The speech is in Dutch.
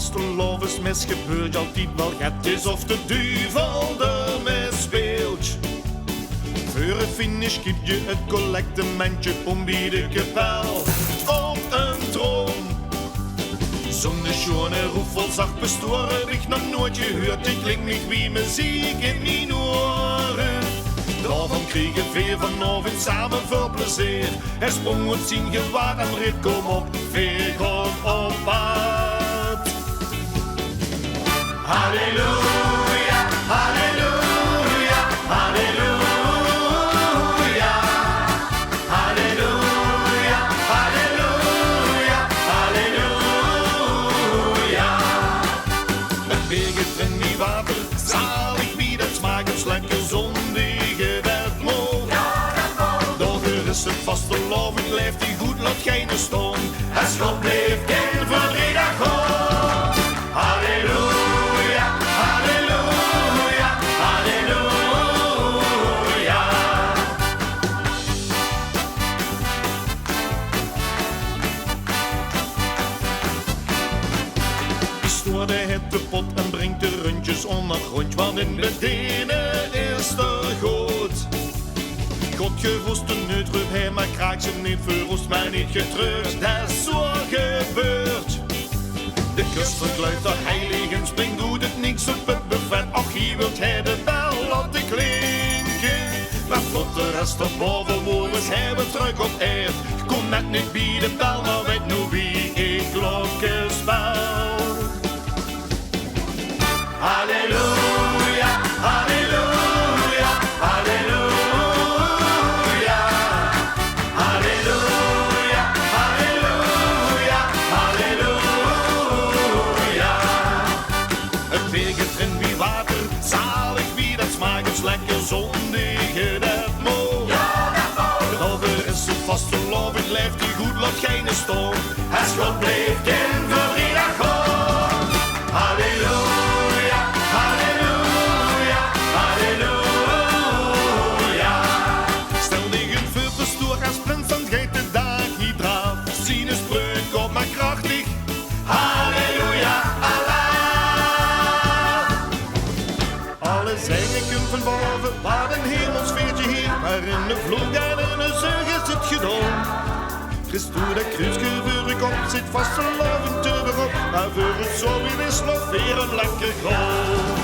vastelovend is mis gebeurt altijd wel het is of de duivel ermee speelt. Voor het finish geef je het collectementje om bij de kapel op een troon. Zo'n schone roefel zacht bestoren heb ik nog nooit gehoord. Het klinkt niet wie muziek in mijn oren. Daarvan kregen veel vanavond samen veel plezier. Hij sprong het zien gewaad en rit kom op, veel kom op pad. Halleluja, halleluja, halleluja. Halleluja, halleluja, halleluja. Het berget in die water, zalig wie dat smaakt, het lekker zondige dat moog. Door is het vastelovend, blijft die goed, laat geen stoom. Het schot blijft geen verdrietig hoog. Halleluja, halleluja, halleluja. Stoorde het de pot en brengt de rundjes ondergrond, want in de denen is er goed. God gerust de neutrup, hij maar kraakt ze niet, verroest mij niet getreurd, dat is zo gebeurd. De kust verkluift de heiligen, springt doet het niks op het buffet, och hier wilt hij de bel laten klinken. Maar vlot de rest erboven, morgens hebben terug op eerd. Kom net niet bij de bel, maar weet nu wie ik klokken spel. Halleluja, halleluja, halleluja. Halleluja, halleluja, halleluja. Het berget in wie water, zalig wie dat smaakt, het lekker zondige dat moog. Over is het vastelovend, blijft die goed, laat geen stoom. Het schot blijft geen verdrietig hoog. Halleluja, halleluja, halleluja. Stel die een vuur stoer als prins, dan geeft de dag hier draaf. Zien een spreuk op maar krachtig. Halleluja, Allah. Alle zingen komt van boven, waar een hemelsfeertje hier, maar in de vloed en in de zeug is het gedaan. Christus de kruisgeveurig op, zit vast een lovend terug op, maar voor het zo weer is nog weer een lekker goal.